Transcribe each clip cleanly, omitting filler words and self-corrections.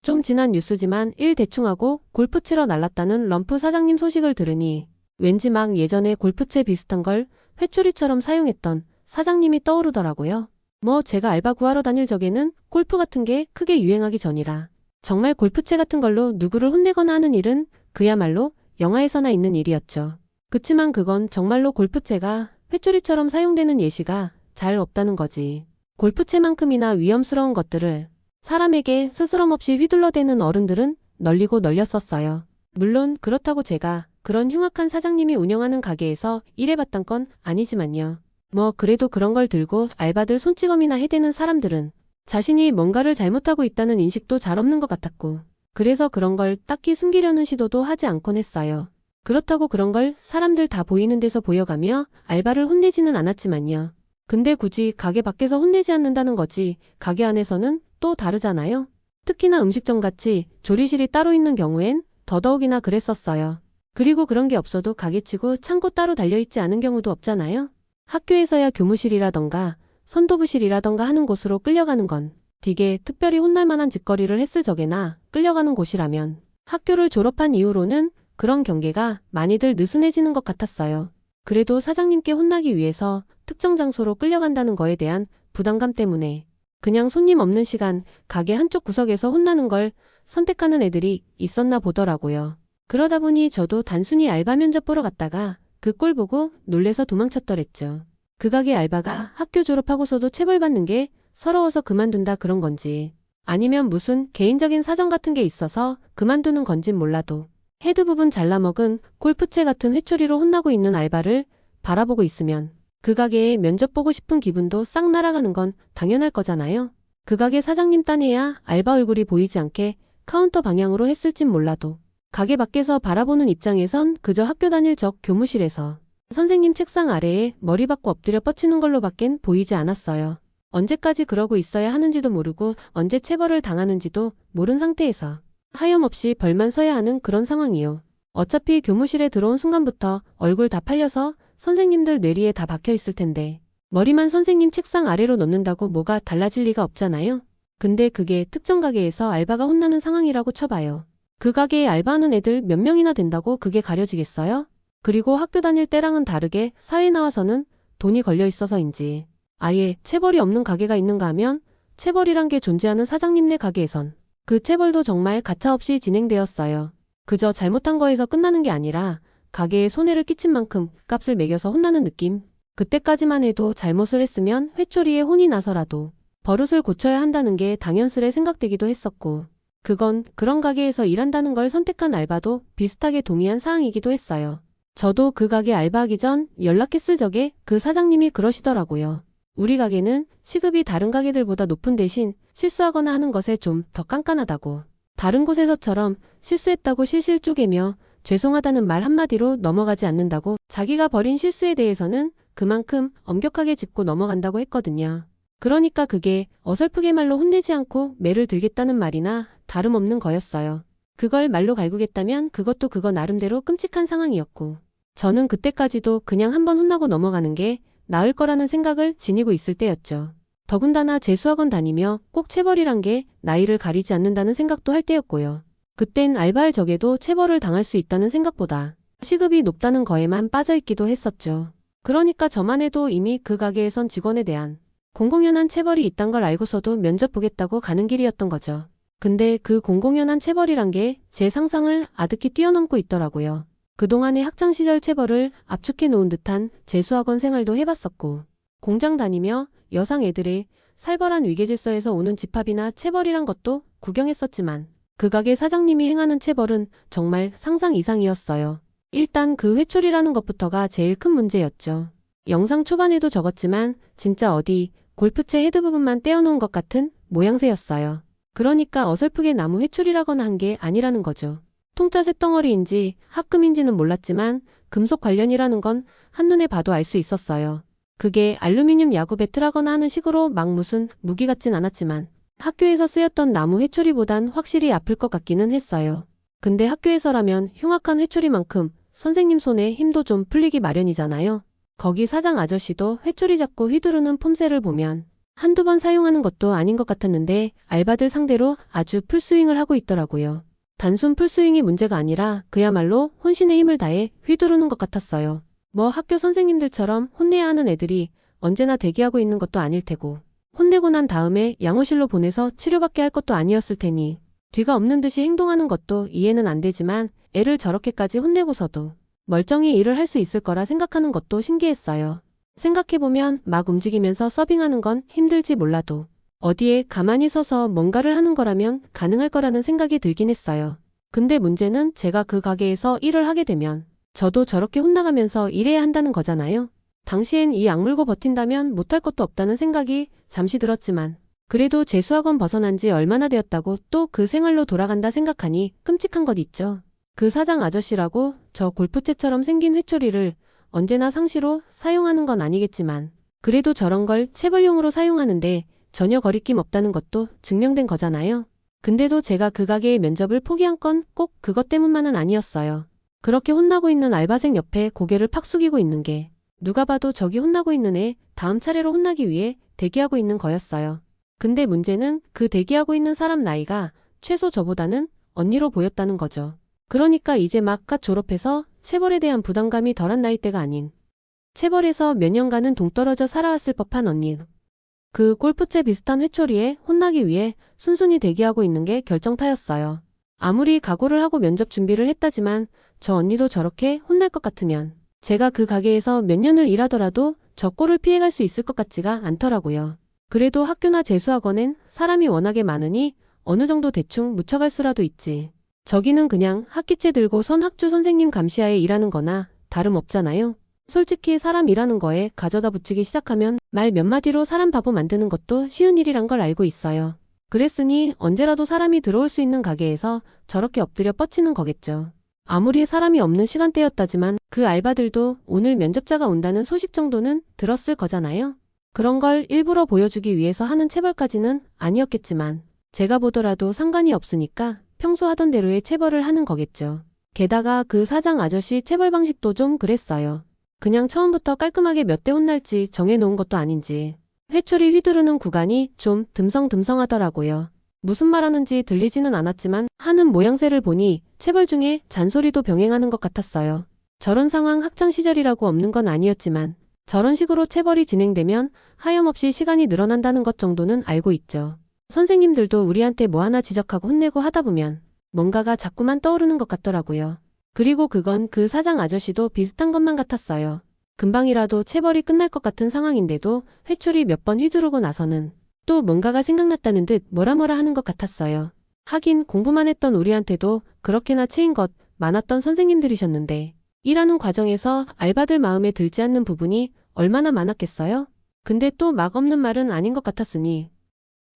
좀 지난 뉴스지만 일 대충하고 골프 치러 날랐다는 럼프 사장님 소식을 들으니 왠지 막 예전에 골프채 비슷한 걸 회초리처럼 사용했던 사장님이 떠오르더라고요. 뭐 제가 알바 구하러 다닐 적에는 골프 같은 게 크게 유행하기 전이라 정말 골프채 같은 걸로 누구를 혼내거나 하는 일은 그야말로 영화에서나 있는 일이었죠. 그치만 그건 정말로 골프채가 회초리처럼 사용되는 예시가 잘 없다는 거지. 골프채만큼이나 위험스러운 것들을 사람에게 스스럼 없이 휘둘러대는 어른들은 널리고 널렸었어요. 물론 그렇다고 제가 그런 흉악한 사장님이 운영하는 가게에서 일해봤던 건 아니지만요. 뭐 그래도 그런 걸 들고 알바들 손찌검이나 해대는 사람들은 자신이 뭔가를 잘못하고 있다는 인식도 잘 없는 것 같았고, 그래서 그런 걸 딱히 숨기려는 시도도 하지 않곤 했어요. 그렇다고 그런 걸 사람들 다 보이는 데서 보여가며 알바를 혼내지는 않았지만요. 근데 굳이 가게 밖에서 혼내지 않는다는 거지 가게 안에서는 또 다르잖아요. 특히나 음식점같이 조리실이 따로 있는 경우엔 더더욱이나 그랬었어요. 그리고 그런 게 없어도 가게치고 창고 따로 달려있지 않은 경우도 없잖아요. 학교에서야 교무실이라던가 선도부실이라던가 하는 곳으로 끌려가는 건 되게 특별히 혼날 만한 짓거리를 했을 적에나 끌려가는 곳이라면, 학교를 졸업한 이후로는 그런 경계가 많이들 느슨해지는 것 같았어요. 그래도 사장님께 혼나기 위해서 특정 장소로 끌려간다는 거에 대한 부담감 때문에 그냥 손님 없는 시간 가게 한쪽 구석에서 혼나는 걸 선택하는 애들이 있었나 보더라고요. 그러다 보니 저도 단순히 알바 면접 보러 갔다가 그 꼴 보고 놀래서 도망쳤더랬죠. 그 가게 알바가 학교 졸업하고서도 체벌받는 게 서러워서 그만둔다 그런 건지, 아니면 무슨 개인적인 사정 같은 게 있어서 그만두는 건진 몰라도 헤드 부분 잘라먹은 골프채 같은 회초리로 혼나고 있는 알바를 바라보고 있으면 그 가게에 면접 보고 싶은 기분도 싹 날아가는 건 당연할 거잖아요. 그 가게 사장님 딴에야 알바 얼굴이 보이지 않게 카운터 방향으로 했을진 몰라도 가게 밖에서 바라보는 입장에선 그저 학교 다닐 적 교무실에서 선생님 책상 아래에 머리 박고 엎드려 뻗치는 걸로 밖엔 보이지 않았어요. 언제까지 그러고 있어야 하는지도 모르고 언제 체벌을 당하는지도 모른 상태에서 하염없이 벌만 서야 하는 그런 상황이요. 어차피 교무실에 들어온 순간부터 얼굴 다 팔려서 선생님들 뇌리에 다 박혀 있을 텐데 머리만 선생님 책상 아래로 넣는다고 뭐가 달라질 리가 없잖아요. 근데 그게 특정 가게에서 알바가 혼나는 상황이라고 쳐봐요. 그 가게에 알바하는 애들 몇 명이나 된다고 그게 가려지겠어요? 그리고 학교 다닐 때랑은 다르게 사회 나와서는 돈이 걸려 있어서인지 아예 체벌이 없는 가게가 있는가 하면 체벌이란 게 존재하는 사장님네 가게에선 그 체벌도 정말 가차없이 진행되었어요. 그저 잘못한 거에서 끝나는 게 아니라 가게에 손해를 끼친 만큼 값을 매겨서 혼나는 느낌. 그때까지만 해도 잘못을 했으면 회초리에 혼이 나서라도 버릇을 고쳐야 한다는 게 당연스레 생각되기도 했었고, 그건 그런 가게에서 일한다는 걸 선택한 알바도 비슷하게 동의한 사항이기도 했어요. 저도 그 가게 알바하기 전 연락했을 적에 그 사장님이 그러시더라고요. 우리 가게는 시급이 다른 가게들보다 높은 대신 실수하거나 하는 것에 좀 더 깐깐하다고. 다른 곳에서처럼 실수했다고 실실 쪼개며 죄송하다는 말 한마디로 넘어가지 않는다고. 자기가 벌인 실수에 대해서는 그만큼 엄격하게 짚고 넘어간다고 했거든요. 그러니까 그게 어설프게 말로 혼내지 않고 매를 들겠다는 말이나 다름없는 거였어요. 그걸 말로 갈구겠다면 그것도 그거 나름대로 끔찍한 상황이었고, 저는 그때까지도 그냥 한번 혼나고 넘어가는 게 나을 거라는 생각을 지니고 있을 때였죠. 더군다나 재수학원 다니며 꼭 체벌이란 게 나이를 가리지 않는다는 생각도 할 때였고요. 그땐 알바할 적에도 체벌을 당할 수 있다는 생각보다 시급이 높다는 거에만 빠져있기도 했었죠. 그러니까 저만 해도 이미 그 가게에선 직원에 대한 공공연한 체벌이 있단 걸 알고서도 면접 보겠다고 가는 길이었던 거죠. 근데 그 공공연한 체벌이란 게 제 상상을 아득히 뛰어넘고 있더라고요. 그동안의 학창시절 체벌을 압축해 놓은 듯한 재수학원 생활도 해봤었고, 공장 다니며 여상 애들의 살벌한 위계질서에서 오는 집합이나 체벌이란 것도 구경했었지만 그 가게 사장님이 행하는 체벌은 정말 상상 이상이었어요. 일단 그 회초리라는 것부터가 제일 큰 문제였죠. 영상 초반에도 적었지만 진짜 어디 골프채 헤드 부분만 떼어놓은 것 같은 모양새였어요. 그러니까 어설프게 나무 회초리라거나 한 게 아니라는 거죠. 통짜 쇳덩어리인지 합금인지는 몰랐지만 금속 관련이라는 건 한눈에 봐도 알 수 있었어요. 그게 알루미늄 야구 배트라거나 하는 식으로 막 무슨 무기 같진 않았지만 학교에서 쓰였던 나무 회초리보단 확실히 아플 것 같기는 했어요. 근데 학교에서라면 흉악한 회초리만큼 선생님 손에 힘도 좀 풀리기 마련이잖아요. 거기 사장 아저씨도 회초리 잡고 휘두르는 폼새를 보면 한두 번 사용하는 것도 아닌 것 같았는데 알바들 상대로 아주 풀스윙을 하고 있더라고요. 단순 풀스윙이 문제가 아니라 그야말로 혼신의 힘을 다해 휘두르는 것 같았어요. 뭐 학교 선생님들처럼 혼내야 하는 애들이 언제나 대기하고 있는 것도 아닐 테고, 혼내고 난 다음에 양호실로 보내서 치료받게 할 것도 아니었을 테니 뒤가 없는 듯이 행동하는 것도 이해는 안 되지만 애를 저렇게까지 혼내고서도 멀쩡히 일을 할 수 있을 거라 생각하는 것도 신기했어요. 생각해보면 막 움직이면서 서빙하는 건 힘들지 몰라도 어디에 가만히 서서 뭔가를 하는 거라면 가능할 거라는 생각이 들긴 했어요. 근데 문제는 제가 그 가게에서 일을 하게 되면 저도 저렇게 혼나가면서 일해야 한다는 거잖아요. 당시엔 이 악물고 버틴다면 못할 것도 없다는 생각이 잠시 들었지만 그래도 재수학원 벗어난 지 얼마나 되었다고 또 그 생활로 돌아간다 생각하니 끔찍한 것 있죠. 그 사장 아저씨라고 저 골프채처럼 생긴 회초리를 언제나 상시로 사용하는 건 아니겠지만 그래도 저런 걸 체벌용으로 사용하는데 전혀 거리낌 없다는 것도 증명된 거잖아요. 근데도 제가 그 가게의 면접을 포기한 건 꼭 그것 때문만은 아니었어요. 그렇게 혼나고 있는 알바생 옆에 고개를 팍 숙이고 있는 게 누가 봐도 저기 혼나고 있는 애 다음 차례로 혼나기 위해 대기하고 있는 거였어요. 근데 문제는 그 대기하고 있는 사람 나이가 최소 저보다는 언니로 보였다는 거죠. 그러니까 이제 막 갓 졸업해서 체벌에 대한 부담감이 덜한 나이대가 아닌 체벌에서 몇 년간은 동떨어져 살아왔을 법한 언니. 그 골프채 비슷한 회초리에 혼나기 위해 순순히 대기하고 있는 게 결정타였어요. 아무리 각오를 하고 면접 준비를 했다지만 저 언니도 저렇게 혼날 것 같으면 제가 그 가게에서 몇 년을 일하더라도 저 꼴을 피해갈 수 있을 것 같지가 않더라고요. 그래도 학교나 재수학원엔 사람이 워낙에 많으니 어느 정도 대충 묻혀갈 수라도 있지. 저기는 그냥 학기채 들고 선 학주 선생님 감시하에 일하는 거나 다름없잖아요. 솔직히 사람 일하는 거에 가져다 붙이기 시작하면 말 몇 마디로 사람 바보 만드는 것도 쉬운 일이란 걸 알고 있어요. 그랬으니 언제라도 사람이 들어올 수 있는 가게에서 저렇게 엎드려 뻗치는 거겠죠. 아무리 사람이 없는 시간대였다지만 그 알바들도 오늘 면접자가 온다는 소식 정도는 들었을 거잖아요. 그런 걸 일부러 보여주기 위해서 하는 체벌까지는 아니었겠지만 제가 보더라도 상관이 없으니까 평소 하던 대로의 체벌을 하는 거겠죠. 게다가 그 사장 아저씨 체벌 방식도 좀 그랬어요. 그냥 처음부터 깔끔하게 몇 대 혼날지 정해놓은 것도 아닌지 회초리 휘두르는 구간이 좀 듬성듬성하더라고요. 무슨 말하는지 들리지는 않았지만 하는 모양새를 보니 체벌 중에 잔소리도 병행하는 것 같았어요. 저런 상황 학창시절이라고 없는 건 아니었지만 저런 식으로 체벌이 진행되면 하염없이 시간이 늘어난다는 것 정도는 알고 있죠. 선생님들도 우리한테 뭐 하나 지적하고 혼내고 하다 보면 뭔가가 자꾸만 떠오르는 것 같더라고요. 그리고 그건 그 사장 아저씨도 비슷한 것만 같았어요. 금방이라도 체벌이 끝날 것 같은 상황인데도 회초리 몇 번 휘두르고 나서는 또 뭔가가 생각났다는 듯 뭐라 하는 것 같았어요. 하긴 공부만 했던 우리한테도 그렇게나 체인 것 많았던 선생님들이셨는데 일하는 과정에서 알바들 마음에 들지 않는 부분이 얼마나 많았겠어요? 근데 또 막 없는 말은 아닌 것 같았으니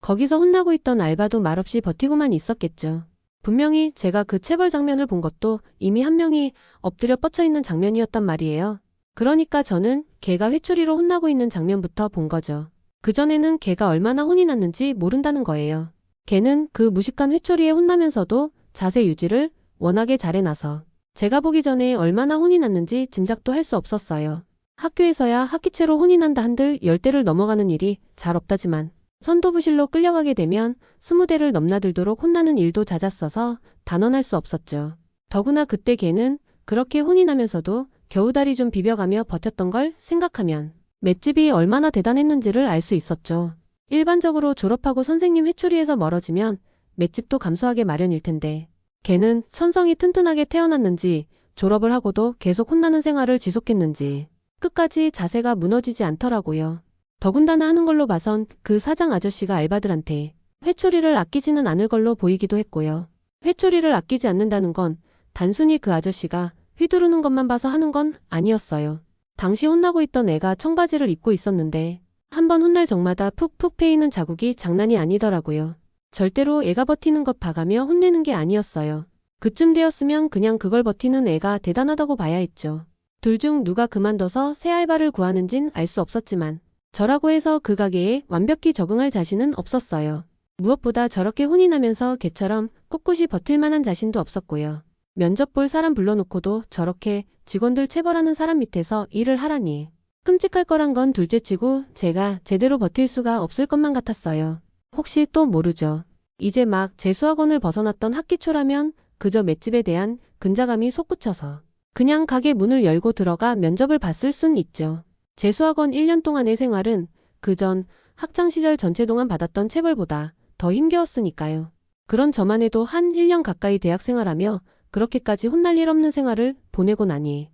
거기서 혼나고 있던 알바도 말없이 버티고만 있었겠죠. 분명히 제가 그 체벌 장면을 본 것도 이미 한 명이 엎드려 뻗쳐 있는 장면이었단 말이에요. 그러니까 저는 걔가 회초리로 혼나고 있는 장면부터 본 거죠. 그전에는 걔가 얼마나 혼이 났는지 모른다는 거예요. 걔는 그 무식한 회초리에 혼나면서도 자세 유지를 워낙에 잘해놔서 제가 보기 전에 얼마나 혼이 났는지 짐작도 할 수 없었어요. 학교에서야 학기채로 혼이 난다 한들 10대를 넘어가는 일이 잘 없다지만 선도부실로 끌려가게 되면 20대를 넘나들도록 혼나는 일도 잦았어서 단언할 수 없었죠. 더구나 그때 걔는 그렇게 혼이 나면서도 겨우 다리 좀 비벼가며 버텼던 걸 생각하면 맷집이 얼마나 대단했는지를 알 수 있었죠. 일반적으로 졸업하고 선생님 회초리에서 멀어지면 맷집도 감소하게 마련일 텐데 걔는 천성이 튼튼하게 태어났는지 졸업을 하고도 계속 혼나는 생활을 지속했는지 끝까지 자세가 무너지지 않더라고요. 더군다나 하는 걸로 봐선 그 사장 아저씨가 알바들한테 회초리를 아끼지는 않을 걸로 보이기도 했고요. 회초리를 아끼지 않는다는 건 단순히 그 아저씨가 휘두르는 것만 봐서 하는 건 아니었어요. 당시 혼나고 있던 애가 청바지를 입고 있었는데 한 번 혼날 적마다 푹푹 패이는 자국이 장난이 아니더라고요. 절대로 애가 버티는 것 봐가며 혼내는 게 아니었어요. 그쯤 되었으면 그냥 그걸 버티는 애가 대단하다고 봐야 했죠. 둘 중 누가 그만둬서 새 알바를 구하는진 알 수 없었지만 저라고 해서 그 가게에 완벽히 적응할 자신은 없었어요. 무엇보다 저렇게 혼이 나면서 걔처럼 꿋꿋이 버틸 만한 자신도 없었고요. 면접 볼 사람 불러놓고도 저렇게 직원들 체벌하는 사람 밑에서 일을 하라니 끔찍할 거란 건 둘째치고 제가 제대로 버틸 수가 없을 것만 같았어요. 혹시 또 모르죠. 이제 막 재수학원을 벗어났던 학기 초라면 그저 맷집에 대한 근자감이 솟구쳐서 그냥 가게 문을 열고 들어가 면접을 봤을 순 있죠. 재수학원 1년 동안의 생활은 그전 학창시절 전체 동안 받았던 체벌보다 더 힘겨웠으니까요. 그런 저만 해도 한 1년 가까이 대학 생활하며 그렇게까지 혼날 일 없는 생활을 보내고 나니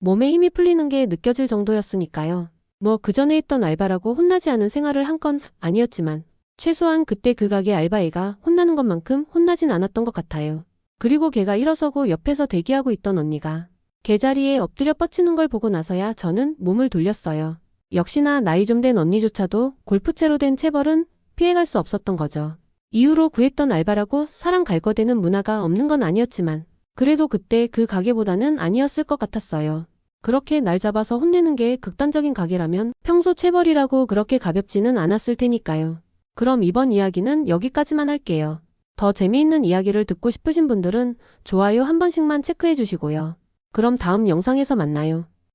몸에 힘이 풀리는 게 느껴질 정도였으니까요. 뭐 그전에 했던 알바라고 혼나지 않은 생활을 한 건 아니었지만 최소한 그때 그 가게 알바애가 혼나는 것만큼 혼나진 않았던 것 같아요. 그리고 걔가 일어서고 옆에서 대기하고 있던 언니가 걔 자리에 엎드려 뻗치는 걸 보고 나서야 저는 몸을 돌렸어요. 역시나 나이 좀 된 언니조차도 골프채로 된 체벌은 피해갈 수 없었던 거죠. 이후로 구했던 알바라고 사람 갈거대는 문화가 없는 건 아니었지만 그래도 그때 그 가게보다는 아니었을 것 같았어요. 그렇게 날 잡아서 혼내는 게 극단적인 가게라면 평소 체벌이라고 그렇게 가볍지는 않았을 테니까요. 그럼 이번 이야기는 여기까지만 할게요. 더 재미있는 이야기를 듣고 싶으신 분들은 좋아요 한 번씩만 체크해 주시고요. 그럼 다음 영상에서 만나요.